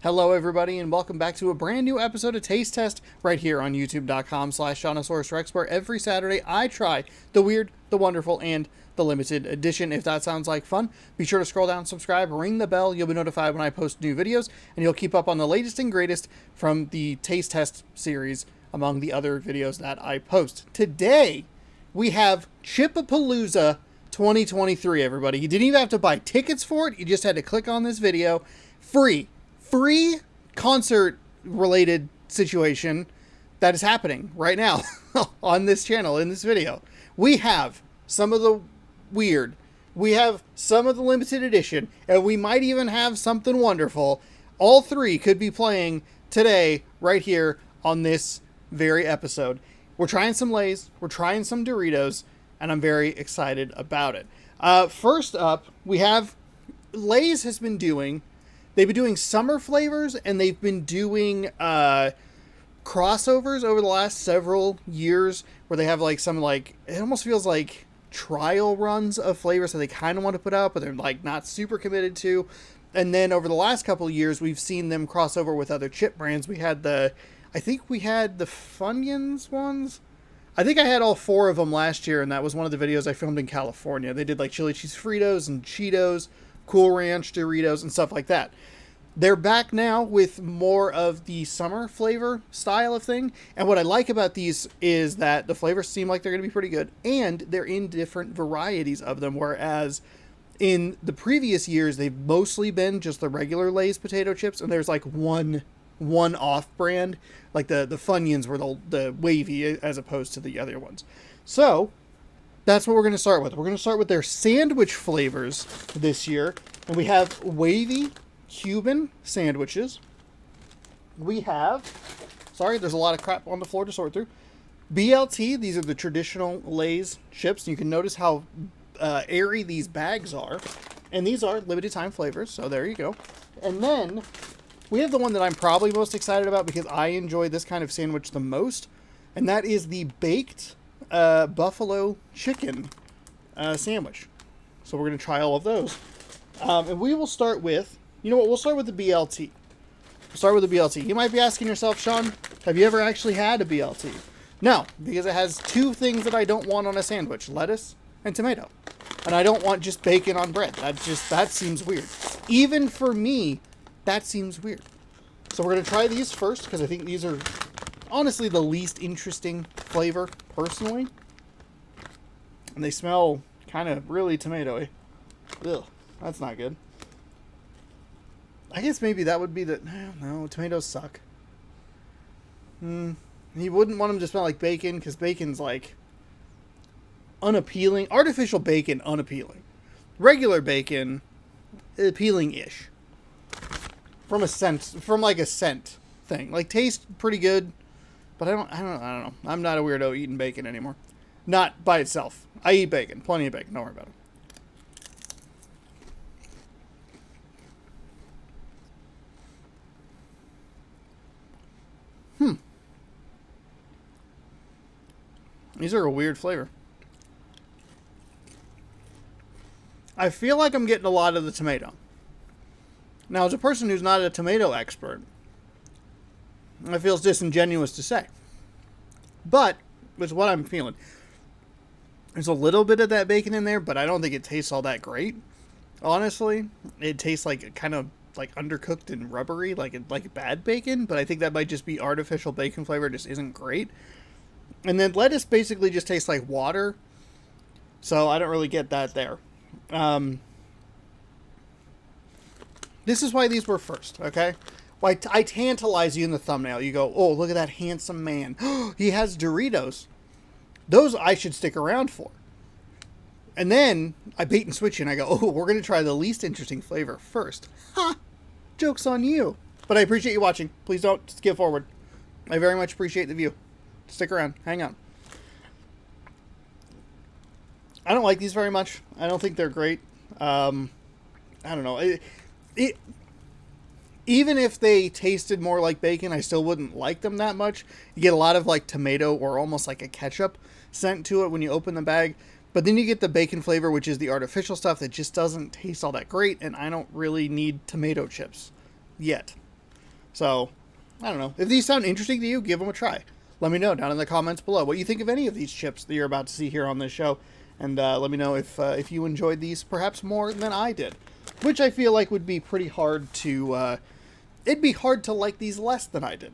Hello, everybody, and welcome back to a brand new episode of Taste Test right here on youtube.com/Shaunosaurus where every Saturday I try the weird, the wonderful, and the limited edition. If that sounds like fun, be sure to scroll down, subscribe, ring the bell. You'll be notified when I post new videos, and you'll keep up on the latest and greatest from the Taste Test series among the other videos that I post. Today, we have Chipapalooza 2023, everybody. You didn't even have to buy tickets for it. You just had to click on this video. Free concert related situation that is happening right now on this channel in this video. We have some of the weird, we have some of the limited edition, and we might even have something wonderful. All three could be playing today right here on this very episode. We're trying some Lay's, we're trying some Doritos, and I'm very excited about it. First up, we have Lay's has been doing. They've been doing summer flavors, and they've been doing crossovers over the last several years where they have like some like, it almost feels like trial runs of flavors that they kind of want to put out, but they're like not super committed to. And then over the last couple of years, we've seen them cross over with other chip brands. I think we had the Funyuns ones. I think I had all four of them last year, and that was one of the videos I filmed in California. They did like chili cheese Fritos and Cheetos, Cool Ranch Doritos, and stuff like that. They're back now with more of the summer flavor style of thing. And what I like about these is that the flavors seem like they're going to be pretty good, and they're in different varieties of them. Whereas in the previous years, they've mostly been just the regular Lay's potato chips, and there's like one off brand, like the Funyuns were the wavy as opposed to the other ones. So that's what we're going to start with. We're going to start with their sandwich flavors this year. And we have wavy Cuban sandwiches. We have, sorry, there's a lot of crap on the floor to sort through. BLT, these are the traditional Lay's chips. You can notice how airy these bags are. And these are limited time flavors, so there you go. And then we have the one that I'm probably most excited about because I enjoy this kind of sandwich the most. And that is the baked buffalo chicken sandwich. So we're going to try all of those. And we will start with, you know what, we'll start with the BLT. We'll start with the BLT. You might be asking yourself, Sean, have you ever actually had a BLT? No, because it has two things that I don't want on a sandwich, lettuce and tomato. And I don't want just bacon on bread. That seems weird. Even for me, that seems weird. So we're going to try these first because I think these are honestly the least interesting flavor, personally. And they smell kind of really tomatoey. Ugh, that's not good. I guess maybe that would be no, tomatoes suck. You wouldn't want them to smell like bacon, because bacon's like unappealing. Artificial bacon, unappealing. Regular bacon, appealing-ish. From a scent thing. Like, tastes pretty good. But I don't know. I'm not a weirdo eating bacon anymore. Not by itself. I eat bacon. Plenty of bacon. Don't worry about it. These are a weird flavor. I feel like I'm getting a lot of the tomato. Now, as a person who's not a tomato expert, it feels disingenuous to say. But it's what I'm feeling. There's a little bit of that bacon in there, but I don't think it tastes all that great. Honestly, it tastes like kind of like undercooked and rubbery, like bad bacon. But I think that might just be artificial bacon flavor. It just isn't great. And then lettuce basically just tastes like water. So I don't really get that there. This is why these were first, okay? Why I tantalize you in the thumbnail. You go, oh, look at that handsome man. He has Doritos. Those I should stick around for. And then I bait and switch you and I go, oh, we're going to try the least interesting flavor first. Ha! Joke's on you. But I appreciate you watching. Please don't skip forward. I very much appreciate the view. Stick around. Hang on. I don't like these very much. I don't think they're great. I don't know. Even if they tasted more like bacon, I still wouldn't like them that much. You get a lot of like tomato or almost like a ketchup scent to it when you open the bag. But then you get the bacon flavor, which is the artificial stuff that just doesn't taste all that great, and I don't really need tomato chips yet. So, I don't know. If these sound interesting to you, give them a try. Let me know down in the comments below what you think of any of these chips that you're about to see here on this show. And let me know if you enjoyed these perhaps more than I did. Which I feel like would be pretty hard to... it'd be hard to like these less than I did.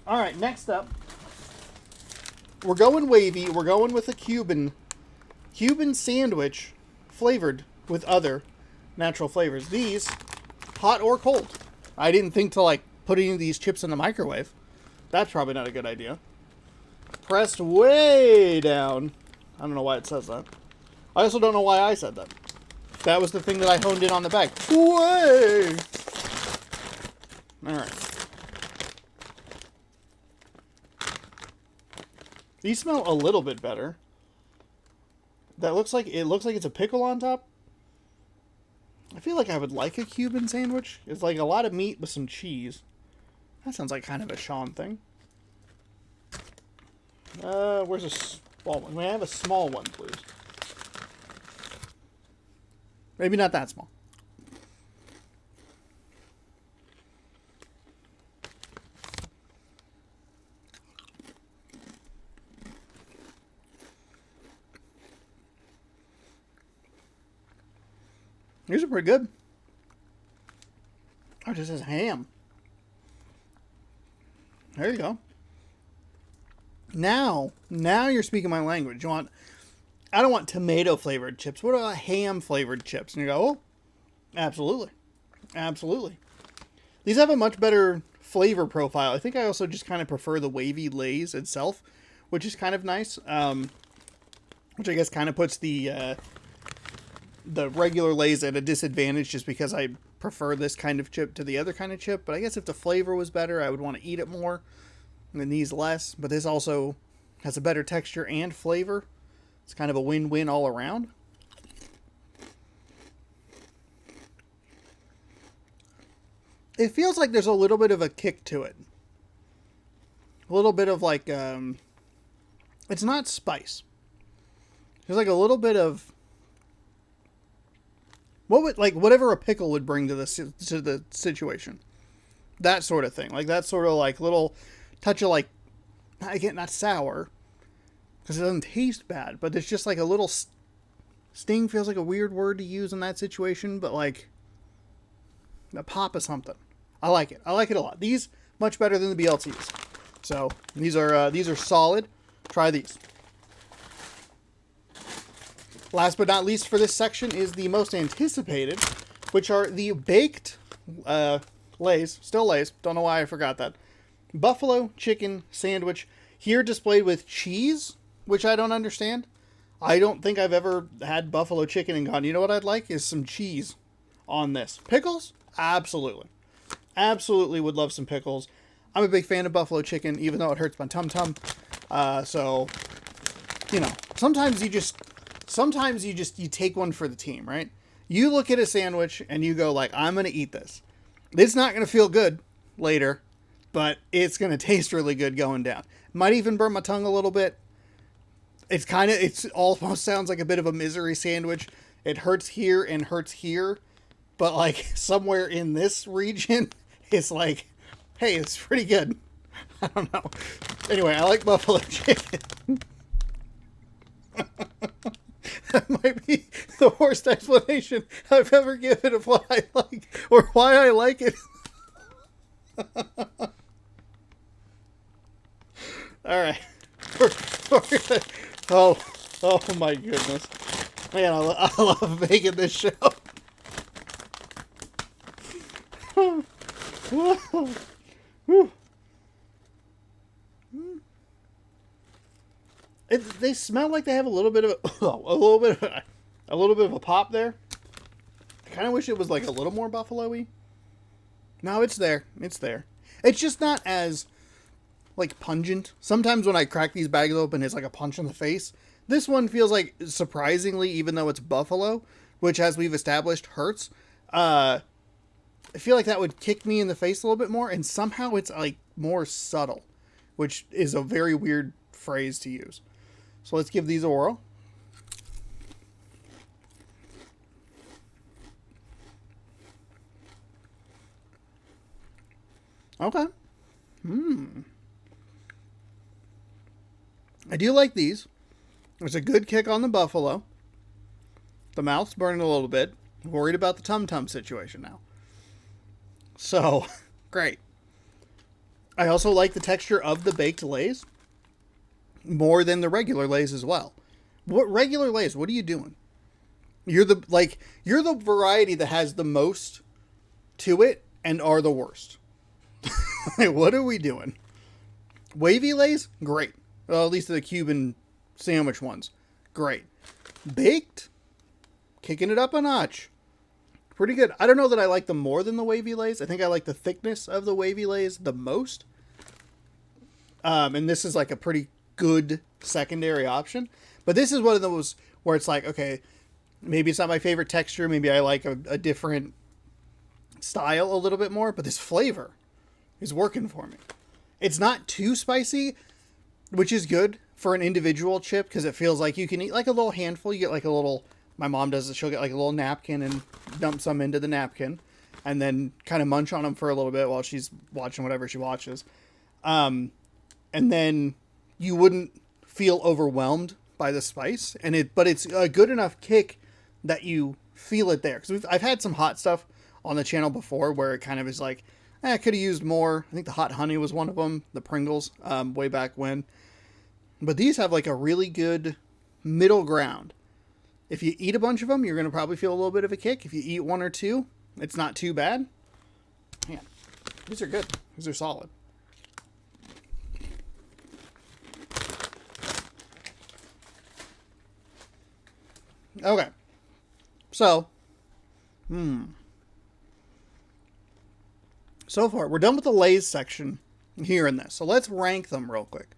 Alright, next up. We're going wavy. We're going with a Cuban sandwich flavored with other natural flavors. These, hot or cold. I didn't think to like put any of these chips in the microwave. That's probably not a good idea. Pressed way down. I don't know why it says that. I also don't know why I said that. That was the thing that I honed in on the bag. Way! Alright. These smell a little bit better. It looks like it's a pickle on top. I feel like I would like a Cuban sandwich. It's like a lot of meat with some cheese. That sounds like kind of a Sean thing. Where's a small one? May I have a small one, please? Maybe not that small. These are pretty good. Oh, this is ham. There you go. Now you're speaking my language. I don't want tomato flavored chips. What about ham flavored chips? And you go, oh, absolutely. Absolutely. These have a much better flavor profile. I think I also just kind of prefer the wavy Lay's itself, which is kind of nice. Which I guess kind of puts the regular Lay's at a disadvantage just because I prefer this kind of chip to the other kind of chip. But I guess if the flavor was better, I would want to eat it more and these less. But this also has a better texture and flavor. It's kind of a win-win all around. It feels like there's a little bit of a kick to it. A little bit of like, it's not spice. There's like a little bit of whatever a pickle would bring to the situation, that sort of thing. Like that sort of like little touch of like, again, not sour because it doesn't taste bad, but it's just like a little sting. Feels like a weird word to use in that situation, but like a pop of something. I like it. I like it a lot. These much better than the BLTs. So these are solid. Try these. Last but not least for this section is the most anticipated, which are the baked Lay's. Still Lay's. Don't know why I forgot that. Buffalo chicken sandwich. Here displayed with cheese, which I don't understand. I don't think I've ever had buffalo chicken and gone, you know what I'd like is some cheese on this. Pickles? Absolutely. Absolutely would love some pickles. I'm a big fan of buffalo chicken, even though it hurts my tum-tum. So, you know, sometimes you take one for the team, right? You look at a sandwich and you go like, I'm going to eat this. It's not going to feel good later, but it's going to taste really good going down. Might even burn my tongue a little bit. It's almost sounds like a bit of a misery sandwich. It hurts here and hurts here, but like somewhere in this region, it's like, hey, it's pretty good. I don't know. Anyway, I like buffalo chicken. That might be the worst explanation I've ever given of what I like or why I like it. All right. Oh my goodness. Man, I love making this show. They smell like they have a little bit of a pop there. I kind of wish it was like a little more buffalo-y. No, it's there. It's there. It's just not as like pungent. Sometimes when I crack these bags open, it's like a punch in the face. This one feels like, surprisingly, even though it's buffalo, which as we've established hurts, I feel like that would kick me in the face a little bit more, and somehow it's like more subtle, which is a very weird phrase to use. So let's give these a whirl. Okay. I do like these. There's a good kick on the buffalo. The mouth's burning a little bit. Worried about the Tum Tum situation now. So, great. I also like the texture of the baked Lay's more than the regular Lay's as well. What regular Lay's? What are you doing? You're the variety that has the most to it and are the worst. Like, what are we doing? Wavy Lay's? Great. Well, at least the Cuban sandwich ones. Great. Baked? Kicking it up a notch. Pretty good. I don't know that I like them more than the wavy Lay's. I think I like the thickness of the wavy Lay's the most. And this is like a pretty good secondary option. But this is one of those where it's like, okay, maybe it's not my favorite texture. Maybe I like a different style a little bit more. But this flavor is working for me. It's not too spicy, which is good for an individual chip because it feels like you can eat like a little handful. You get like a little... My mom does it. She'll get like a little napkin and dump some into the napkin and then kind of munch on them for a little bit while she's watching whatever she watches. And then you wouldn't feel overwhelmed by the spice but it's a good enough kick that you feel it there. Cause I've had some hot stuff on the channel before where it kind of is like, I could have used more. I think the hot honey was one of them, the Pringles, way back when, but these have like a really good middle ground. If you eat a bunch of them, you're going to probably feel a little bit of a kick. If you eat one or two, it's not too bad. Man, these are good. These are solid. Okay. So, so far, we're done with the Lay's section here in this. So let's rank them real quick.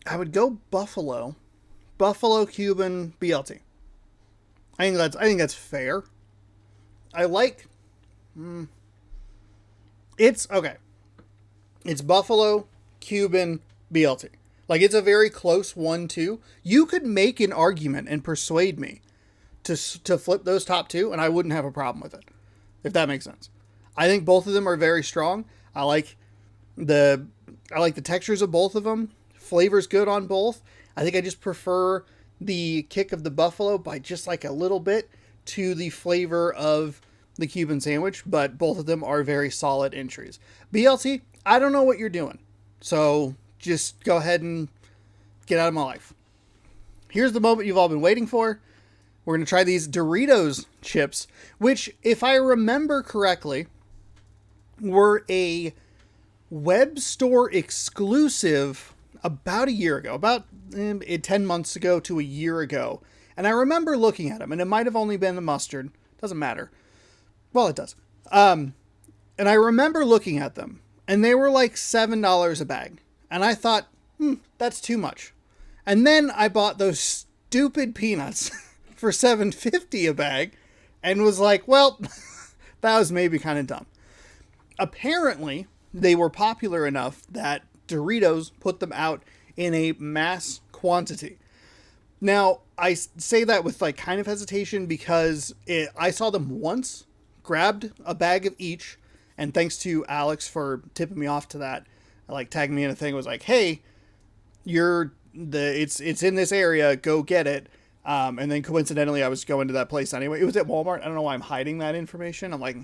I would go Buffalo, Cuban, BLT. I think that's fair. I like... It's... Okay. It's Buffalo, Cuban, BLT. Like, it's a very close 1-2. You could make an argument and persuade me to flip those top two, and I wouldn't have a problem with it. If that makes sense. I think both of them are very strong. I like the textures of both of them. Flavor's good on both. I think I just prefer the kick of the buffalo by just like a little bit to the flavor of the Cuban sandwich, but both of them are very solid entries. BLT, I don't know what you're doing. So just go ahead and get out of my life. Here's the moment you've all been waiting for. We're going to try these Doritos chips, which, if I remember correctly, were a web store exclusive about a year ago, about 10 months ago to a year ago. And I remember looking at them, and it might have only been the mustard. Doesn't matter. Well, it does. And I remember looking at them, and they were like $7 a bag. And I thought, that's too much. And then I bought those stupid peanuts for $7.50 a bag and was like, well, that was maybe kind of dumb. Apparently, they were popular enough that Doritos put them out in a mass quantity. Now, I say that with like kind of hesitation because I saw them once, grabbed a bag of each, and thanks to Alex for tipping me off to that, like tagging me in a thing, was like, hey, it's in this area, go get it. And then coincidentally, I was going to that place anyway. It was at Walmart. I don't know why I'm hiding that information. I'm like,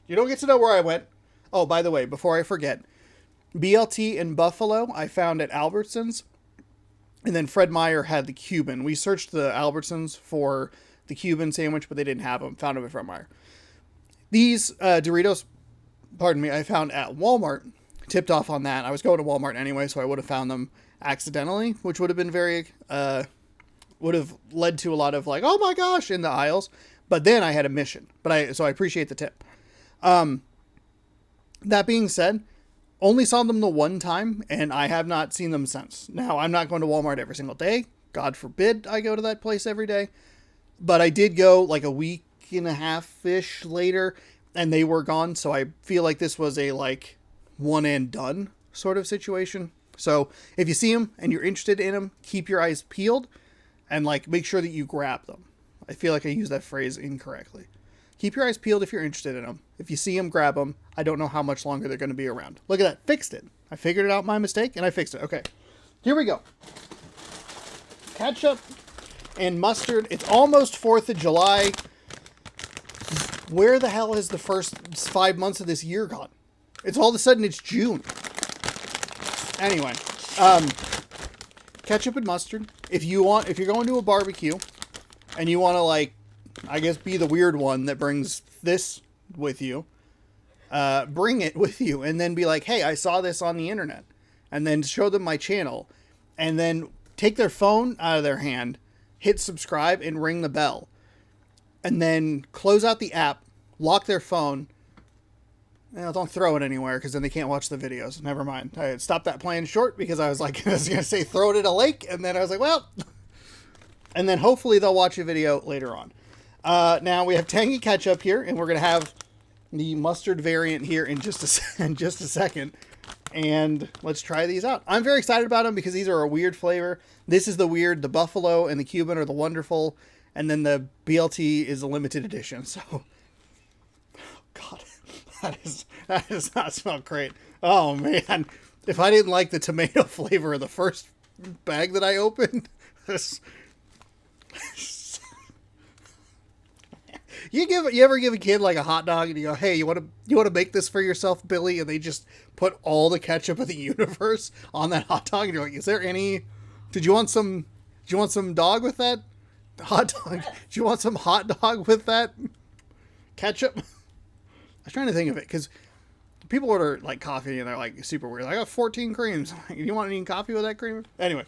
you don't get to know where I went. Oh, by the way, before I forget, BLT and Buffalo I found at Albertsons. And then Fred Meyer had the Cuban. We searched the Albertsons for the Cuban sandwich, but they didn't have them. Found them at Fred Meyer. These Doritos, I found at Walmart. Tipped off on that. I was going to Walmart anyway, so I would have found them accidentally, which would have been would have led to a lot of like, oh my gosh, in the aisles. But then I had a mission. So I appreciate the tip. That being said, only saw them the one time, and I have not seen them since. Now, I'm not going to Walmart every single day. God forbid I go to that place every day. But I did go like a week and a half-ish later, and they were gone. So I feel like this was a like one and done sort of situation. So if you see them and you're interested in them, keep your eyes peeled and like make sure that you grab them. I feel like I used that phrase incorrectly. Keep your eyes peeled if you're interested in them. If you see them, grab them. I don't know how much longer they're going to be around. Look at that. Fixed it. I figured it out, my mistake, and I fixed it. Okay. Here we go. Ketchup and mustard. It's almost 4th of July. Where the hell has the first 5 months of this year gone? It's all of a sudden it's June. Anyway, ketchup and mustard. If you're going to a barbecue and you want to, like, I guess be the weird one that brings this with you, bring it with you and then be like, hey, I saw this on the internet, and then show them my channel, and then take their phone out of their hand, hit subscribe and ring the bell, and then close out the app, lock their phone. Don't throw it anywhere because then they can't watch the videos. Never mind. I stopped that plan short because I was like, I was going to say throw it in a lake. And then I was like, well, and then hopefully they'll watch a video later on. Now we have tangy ketchup here, and we're going to have the mustard variant here in just a second. And let's try these out. I'm very excited about them because these are a weird flavor. This is the weird, the buffalo and the Cuban are the wonderful. And then the BLT is a limited edition. So, oh God. That does not smell great. Oh man. If I didn't like the tomato flavor of the first bag that I opened, you ever give a kid like a hot dog and you go, hey, you want to make this for yourself, Billy? And they just put all the ketchup of the universe on that hot dog and you're like, is there any, did you want some dog with that hot dog? Do you want some hot dog with that ketchup? I was trying to think of it because people order like coffee and they're like super weird. I got 14 creams. Do you want any coffee with that cream? Anyway.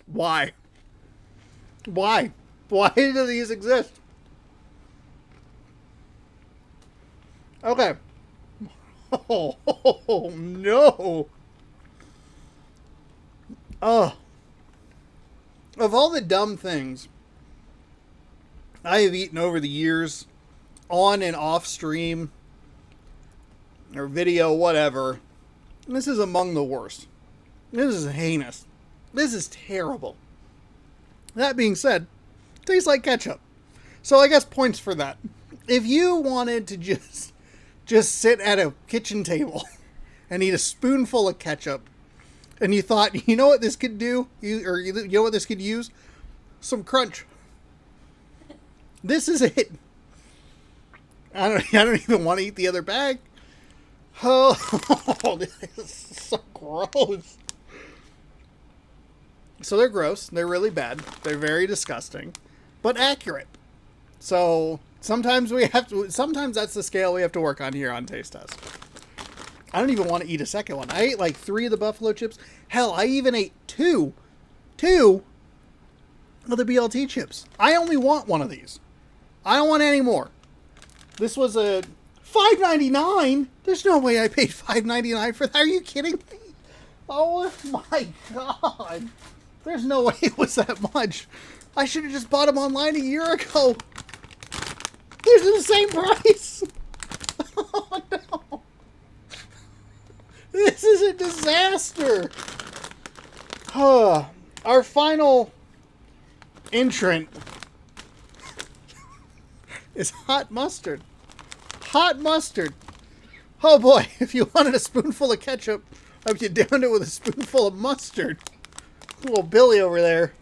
Why? Why? Why do these exist? Okay. Oh no. Oh. Of all the dumb things I have eaten over the years, on and off stream, or video, whatever, this is among the worst. This is heinous. This is terrible. That being said, it tastes like ketchup. So I guess points for that. If you wanted to just sit at a kitchen table and eat a spoonful of ketchup, and you thought, you know what this could do? You know what this could use? Some crunch. This is it. I don't even want to eat the other bag. Oh, this is so gross. So they're gross. They're really bad. They're very disgusting, but accurate. So sometimes that's the scale we have to work on here on Taste Test. I don't even want to eat a second one. I ate like 3 of the buffalo chips. Hell, I even ate 2 of the BLT chips. I only want one of these. I don't want any more. This was a $5.99. There's no way I paid $5.99 for that. Are you kidding me? Oh my God. There's no way it was that much. I should have just bought them online a year ago. These are the same price. Oh no. This is a disaster. Our final entrant is hot mustard. Hot mustard. Oh boy, if you wanted a spoonful of ketchup, I'd you downed it with a spoonful of mustard. Little Billy over there.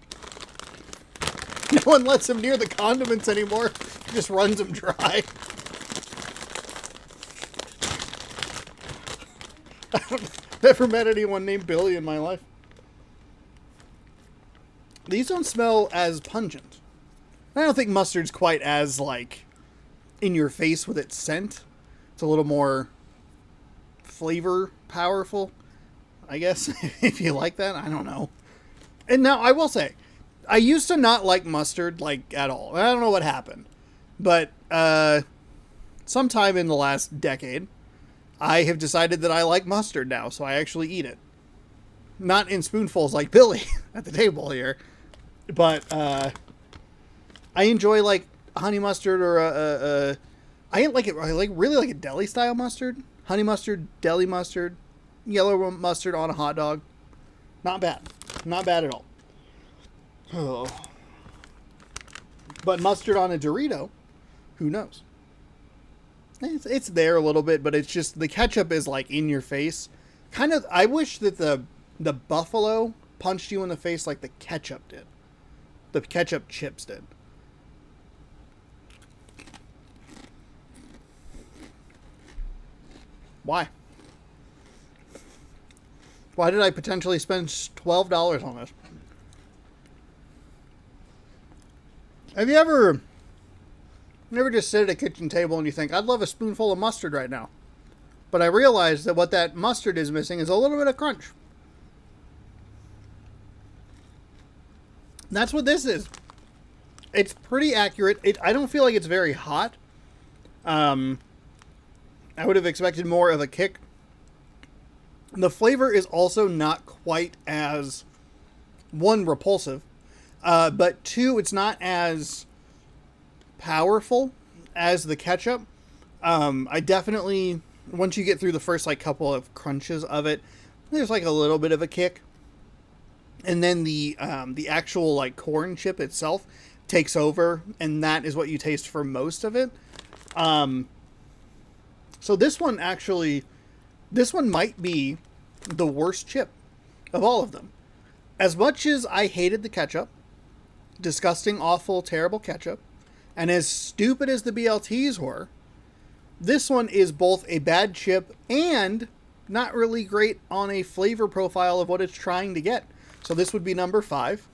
No one lets him near the condiments anymore. He just runs them dry. I've never met anyone named Billy in my life. These don't smell as pungent. I don't think mustard's quite as, like, in your face with its scent. It's a little more flavor powerful, I guess, if you like that. I don't know. And now, I will say, I used to not like mustard, like, at all. I don't know what happened. But, sometime in the last decade, I have decided that I like mustard now, so I actually eat it. Not in spoonfuls like Billy at the table here, but I enjoy like honey mustard or I like it. I like really like a deli style mustard, honey mustard, deli mustard. yellow mustard on a hot dog. Not bad. Not bad at all. Oh. But mustard on a Dorito, who knows? It's there a little bit, but it's just the ketchup is like in your face. Kind of, I wish that the buffalo punched you in the face like the ketchup did. The ketchup chips did. Why? Why did I potentially spend $12 on this? Have you ever just sit at a kitchen table and you think, I'd love a spoonful of mustard right now? But I realized that what that mustard is missing is a little bit of crunch. That's what this is. It's pretty accurate. I don't feel like it's very hot. I would have expected more of a kick. The flavor is also not quite as, one, repulsive, but two, it's not as powerful as the ketchup. I definitely, once you get through the first like couple of crunches of it, there's like a little bit of a kick. And then the actual like corn chip itself takes over, and that is what you taste for most of it. So this one might be the worst chip of all of them. As much as I hated the ketchup, disgusting, awful, terrible ketchup, and as stupid as the BLTs were, this one is both a bad chip and not really great on a flavor profile of what it's trying to get. So this would be number 5.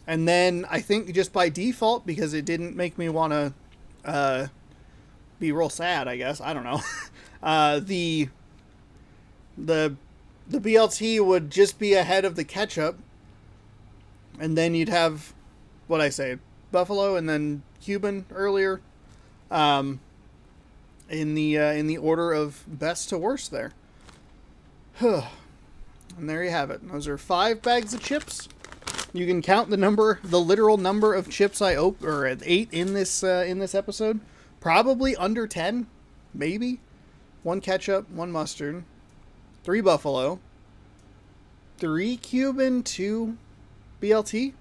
And then I think just by default, because it didn't make me want to be real sad, I guess. I don't know. The BLT would just be ahead of the ketchup. And then you'd have, what I say, Buffalo and then Cuban earlier. In the order of best to worst there. And there you have it. Those are 5 bags of chips. You can count the literal number of chips I ate in this episode. Probably under 10, maybe. 1 ketchup, 1 mustard, 3 Buffalo, 3 Cuban, 2 BLT,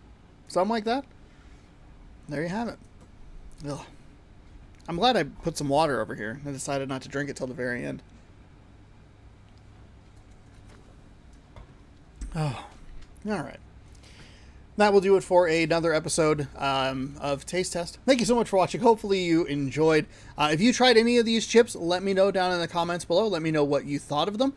something like that. There you have it. Ugh. I'm glad I put some water over here. I decided not to drink it till the very end. Oh, all right. That will do it for another episode of Taste Test. Thank you so much for watching. Hopefully you enjoyed. If you tried any of these chips, let me know down in the comments below. Let me know what you thought of them.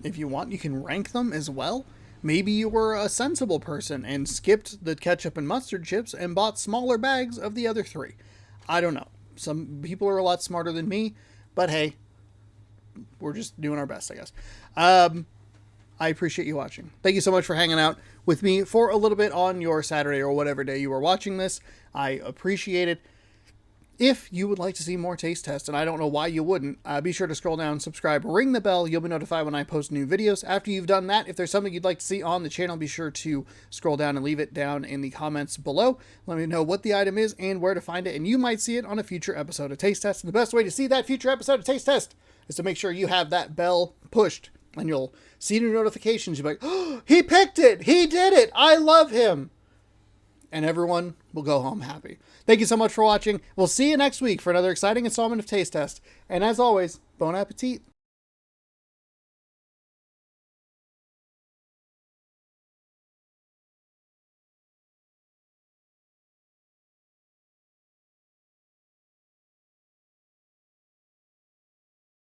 If you want, you can rank them as well. Maybe you were a sensible person and skipped the ketchup and mustard chips and bought smaller bags of the other 3. I don't know. Some people are a lot smarter than me, but hey, we're just doing our best, I guess. I appreciate you watching. Thank you so much for hanging out with me for a little bit on your Saturday or whatever day you are watching this. I appreciate it. If you would like to see more taste tests, and I don't know why you wouldn't, be sure to scroll down, subscribe, ring the bell. You'll be notified when I post new videos. After you've done that, if there's something you'd like to see on the channel, be sure to scroll down and leave it down in the comments below. Let me know what the item is and where to find it, and you might see it on a future episode of Taste Test. And the best way to see that future episode of Taste Test is to make sure you have that bell pushed, and you'll see new notifications. You'll be like, oh, he picked it! He did it! I love him! And everyone will go home happy. Thank you so much for watching. We'll see you next week for another exciting installment of Taste Test. And as always, bon appetit.